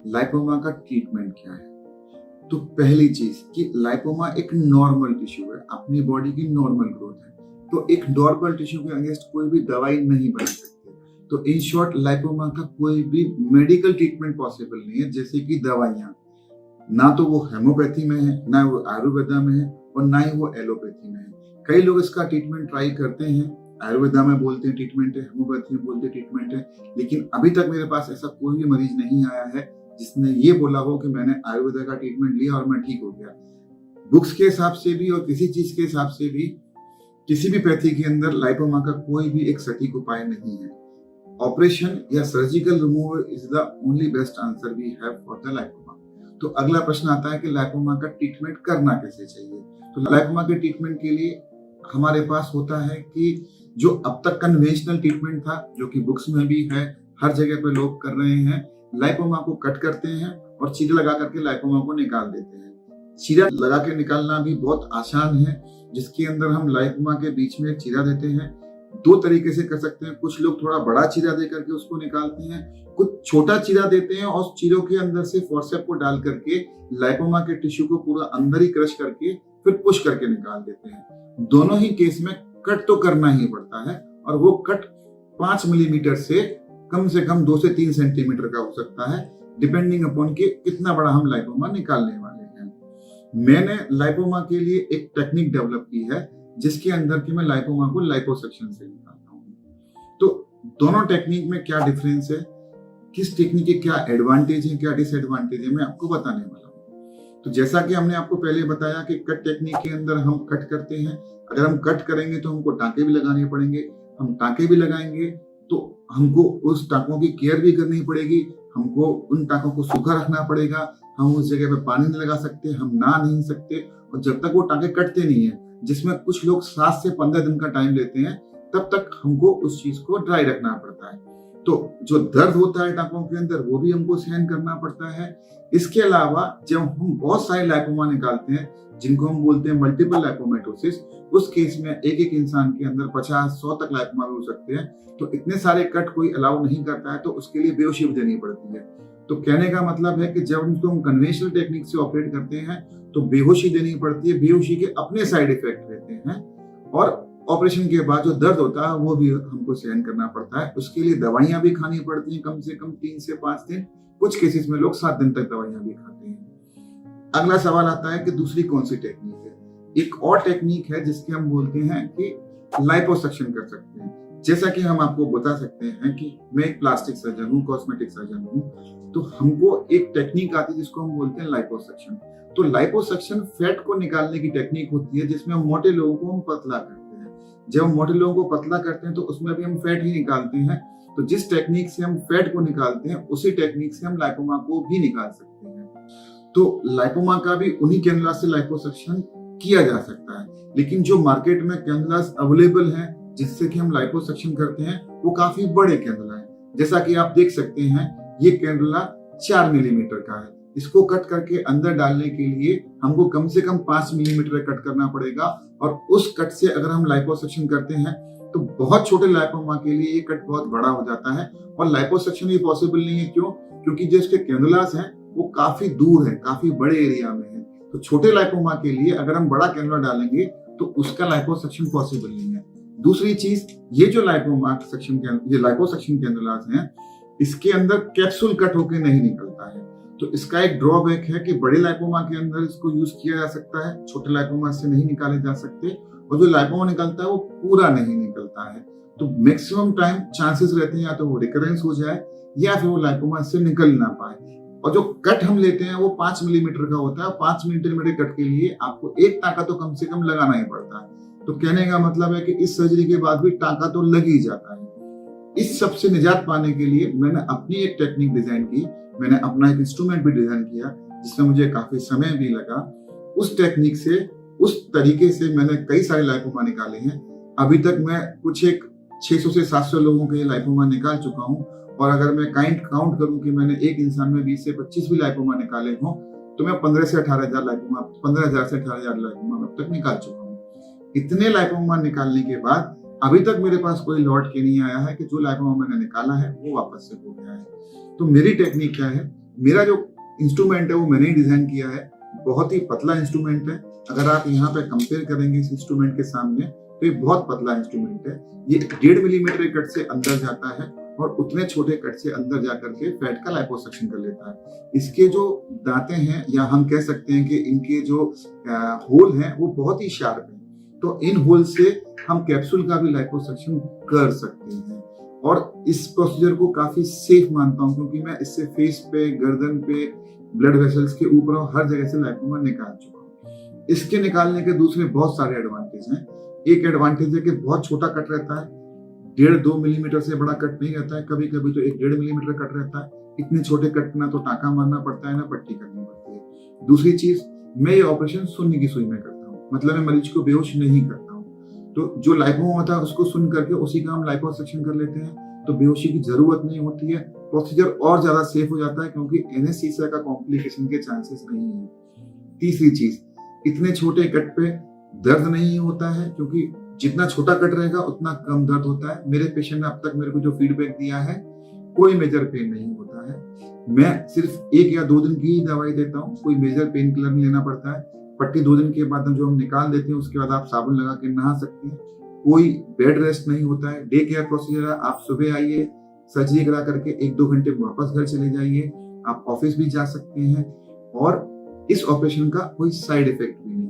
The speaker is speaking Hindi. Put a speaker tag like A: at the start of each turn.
A: लाइपोमा का ट्रीटमेंट क्या है। तो पहली चीज कि लाइपोमा एक नॉर्मल टिश्यू है, अपनी बॉडी की नॉर्मल ग्रोथ है। तो एक नॉर्मल टिश्यू के अगेंस्ट कोई भी दवाई नहीं बन सकती। तो इन शॉर्ट लाइपोमा का कोई भी मेडिकल ट्रीटमेंट पॉसिबल नहीं है, जैसे कि दवाइयां। ना तो वो हेमोपैथी में है, ना वो आयुर्वेदा में है, और ना ही वो एलोपैथी में है। कई लोग इसका ट्रीटमेंट ट्राई करते हैं, आयुर्वेदा में बोलते हैं ट्रीटमेंट है, हेमोपैथी में बोलते हैं ट्रीटमेंट है, लेकिन अभी तक मेरे पास ऐसा कोई भी मरीज नहीं आया है जिसने ये बोला हो कि मैंने आयुर्वेदा का ट्रीटमेंट लिया और मैं ठीक हो गया। बुक्स के हिसाब से भी और किसी चीज के हिसाब से भी किसी भी पैथी के अंदर लाइपोमा का कोई भी एक सटीक उपाय नहीं है। ऑपरेशन या surgical removal is the only best answer we have for the lipoma. तो अगला प्रश्न आता है कि लाइपोमा का ट्रीटमेंट करना कैसे चाहिए। तो लाइपोमा के ट्रीटमेंट के लिए हमारे पास होता है कि जो अब तक कन्वेंशनल ट्रीटमेंट था, जो कि बुक्स में भी है, हर जगह पे लोग कर रहे हैं, लाइपोमा को कट करते हैं और चीरा लगा करके लाइपोमा को निकाल देते हैं। चीरा लगा के निकालना भी बहुत आसान है, जिसके अंदर हम लाइपोमा के बीच में चीरा देते हैं। दो तरीके से कर सकते हैं, कुछ लोग थोड़ा बड़ा चीरा दे करके उसको निकालते हैं, कुछ छोटा चीरा देते हैं और चीरों के अंदर से फोर्सेप को डाल करके लाइपोमा के टिश्यू को पूरा अंदर ही क्रश करके फिर पुश करके निकाल देते हैं। दोनों ही केस में कट तो करना ही पड़ता है, और वो कट 5 मिलीमीटर से कम 2 से 3 सेंटीमीटर का हो सकता है, डिपेंडिंग अपॉन कि कितना बड़ा हम लाइपोमा निकालने वाले हैं। मैंने लाइपोमा के लिए एक टेक्निक डेवलप की है, जिसके अंदर कि मैं लाइपोमा को लाइपोसक्शन से निकालता हूँ। तो दोनों टेक्निक में क्या डिफरेंस है, किस टेक्निक के क्या एडवांटेज है, क्या डिसएडवांटेज है, मैं आपको बताने वाला हूँ। तो जैसा कि हमने आपको पहले बताया कि कट टेक्निक के अंदर हम कट करते हैं। अगर हम कट करेंगे तो हमको टाँके भी लगाने पड़ेंगे। हम टाँके भी लगाएंगे तो हमको उस टाँकों की केयर भी करनी पड़ेगी, हमको उन टाँकों को सूखा रखना पड़ेगा। हम उस जगह पे पानी नहीं लगा सकते, हम नहा नहीं सकते, और जब तक वो टाँके कटते नहीं है, जिसमें कुछ लोग 7 से 15 दिन का टाइम लेते हैं, तब तक हमको उस चीज को ड्राई रखना पड़ता है। तो जो दर्द होता है टाँकों के अंदर, वो भी हमको सहन करना पड़ता है। इसके अलावा जब हम बहुत सारे लाइपोमा निकालते हैं, जिनको हम बोलते हैं मल्टीपल लाइपोमेटोसिस, उस केस में एक एक इंसान के अंदर 50-100 तक लाइपोमा हो सकते हैं। तो इतने सारे कट कोई अलाउ नहीं करता है, तो उसके लिए बेहोशी भी देनी पड़ती है। तो कहने का मतलब है कि जब उनको हम कन्वेंशनल टेक्निक से ऑपरेट करते हैं तो बेहोशी देनी पड़ती है। बेहोशी के अपने साइड इफेक्ट रहते हैं, और ऑपरेशन के बाद जो दर्द होता है वो भी हमको सहन करना पड़ता है। उसके लिए दवाइयां भी खानी पड़ती हैं, कम से कम 3 से 5 दिन, कुछ केसेस में लोग 7 दिन तक दवाइयां भी खाते हैं। अगला सवाल आता है कि दूसरी कौन सी टेक्निक है। एक और टेक्निक है जिसके हम बोलते हैं कि लाइपोसक्शन कर सकते हैं। जैसा कि हम आपको बता सकते हैं कि मैं एक प्लास्टिक सर्जन हूँ, कॉस्मेटिक सर्जन हूँ, तो हमको एक टेक्निक आती है जिसको हम बोलते हैं लाइपोसक्शन। तो लाइपोसक्शन फैट को निकालने की टेक्निक होती है, जिसमें हम मोटे लोगों को हम पतला करते हैं। जब हम मोटे लोगों को पतला करते हैं तो उसमें भी हम फैट ही निकालते हैं। तो जिस टेक्निक से हम फैट को निकालते हैं, उसी टेक्निक से हम लाइपोमा को भी निकाल सकते हैं। तो लाइपोमा का भी उन्हीं कैनुला से लाइपोसक्शन किया जा सकता है, लेकिन जो मार्केट में कैनुलास अवेलेबल हैं जिससे कि हम लाइपोसक्शन करते हैं, वो काफी बड़े कैनुला है। जैसा कि आप देख सकते हैं, ये कैनुला 4 मिलीमीटर का है। इसको कट करके अंदर डालने के लिए हमको कम से कम 5 मिलीमीटर कट करना पड़ेगा, और उस कट से अगर हम लाइपोसक्शन करते हैं तो बहुत छोटे लाइपोमा के लिए ये कट बहुत बड़ा हो जाता है, और लाइपोसक्शन भी पॉसिबल नहीं है। क्यों? क्योंकि जो इसके कैनुलास हैं वो काफी दूर है, काफी बड़े एरिया में है। तो छोटे लाइपोमा के लिए अगर हम बड़ा कैनुला डालेंगे तो उसका लाइपोसक्शन पॉसिबल नहीं है। दूसरी चीज, ये जो लाइपोसक्शन कैनुलास हैं, इसके अंदर कैप्सूल कट होके नहीं निकलता है। तो इसका एक ड्रॉबैक है कि बड़े लाइपोमा के अंदर इसको यूज किया जा सकता है, छोटे लाइपोमा से नहीं निकाले जा सकते, और जो लाइपोमा निकलता है वो पूरा नहीं निकलता है। तो मैक्सिमम टाइम चांसेस रहते हैं या तो वो रिकरेंस हो जाए या फिर वो लाइपोमा से निकल ना पाए। और जो कट हम लेते हैं वो 5 मिलीमीटर का होता है। 5 मिलीमीटर कट के लिए आपको एक टाँका तो कम से कम लगाना ही पड़ता है। तो कहने का मतलब है कि इस सर्जरी के बाद भी टाँका तो लग ही जाता है। इस सब से निजात पाने के लिए मैंने अपनी एक टेक्निक डिजाइन की, मैंने अपना एक इंस्ट्रूमेंट भी डिजाइन किया, जिसमें मुझे काफी समय भी लगा। उस टेक्निक से, उस तरीके से मैंने कई सारे लाइपोमा निकाले हैं। अभी तक मैं कुछ एक 600 से 700 लोगों के लाइपोमा निकाल चुका हूँ, और अगर मैं काउंट करूँ कि मैंने एक इंसान में 20 से 25 भी लाइपोमा निकाले हों, तो मैं 15 से 18,000 लाइपोमा 15,000 लाइपोमा अब तक निकाल चुका हूँ। इतने लाइपोमा निकालने के बाद अभी तक मेरे पास कोई लौट के नहीं आया है कि जो लाइपोमा मैंने निकाला है वो वापस से हो गया है। तो मेरी टेक्निक क्या है मेरा जो इंस्ट्रूमेंट है वो मैंने ही डिजाइन किया है, बहुत ही पतला इंस्ट्रूमेंट है। अगर आप यहाँ पे कंपेयर करेंगे इस इंस्ट्रूमेंट के सामने तो ये बहुत पतला इंस्ट्रूमेंट है। ये 1.5 मिलीमीटर के कट से अंदर जाता है और उतने छोटे कट से अंदर जाकर के फैट का लाइपोसक्शन कर लेता है। इसके जो दांतें हैं या हम कह सकते हैं कि इनके जो होल हैं वो बहुत ही शार्प हैं, तो इन होल से हम कैप्सूल का भी लाइपोसक्शन कर सकते हैं। और इस प्रोसीजर को काफी सेफ मानता हूँ क्योंकि मैं इससे फेस पे, गर्दन पे, ब्लड वेसल्स के ऊपर और हर जगह से लाइपोमा निकाल चुका हूँ। इसके निकालने के दूसरे बहुत सारे एडवांटेज हैं। एक एडवांटेज है कि बहुत छोटा कट रहता है, 1.5-2 मिलीमीटर से बड़ा कट नहीं रहता है, कभी कभी तो 1-1.5 मिलीमीटर कट रहता है। इतने छोटे कट ना तो टाँका मारना पड़ता है ना पट्टी करनी पड़ती है। दूसरी चीज, मैं ये ऑपरेशन शून्य की सुई में करता हूँ, मतलब मैं मरीज को बेहोश नहीं करता हूँ। तो जो लाइपोमा होता है उसको सुन करके उसी का हम लाइपोसक्शन कर लेते हैं, तो बेहोशी की जरूरत नहीं होती है। प्रोसीजर और ज्यादा सेफ हो जाता है क्योंकि एनेस्थीसिया का कॉम्प्लिकेशन के चांसेस नहीं है। तीसरी चीज, इतने छोटे कट पे दर्द नहीं होता है क्योंकि जितना छोटा कट रहेगा उतना कम दर्द होता है। मेरे पेशेंट ने अब तक मेरे को जो फीडबैक दिया है, कोई मेजर पेन नहीं होता है। मैं सिर्फ 1 या 2 दिन की ही दवाई देता हूँ, कोई मेजर पेन किलर नहीं लेना पड़ता है। पट्टी 2 दिन के बाद जो हम निकाल देते हैं उसके बाद आप साबुन लगा के नहा सकते हैं। कोई बेड रेस्ट नहीं होता है, डे केयर प्रोसीजर है। आप सुबह आइए, सर्जरी करा करके 1-2 घंटे वापस घर चले जाइए, आप ऑफिस भी जा सकते हैं और इस ऑपरेशन का कोई साइड इफेक्ट भी नहीं।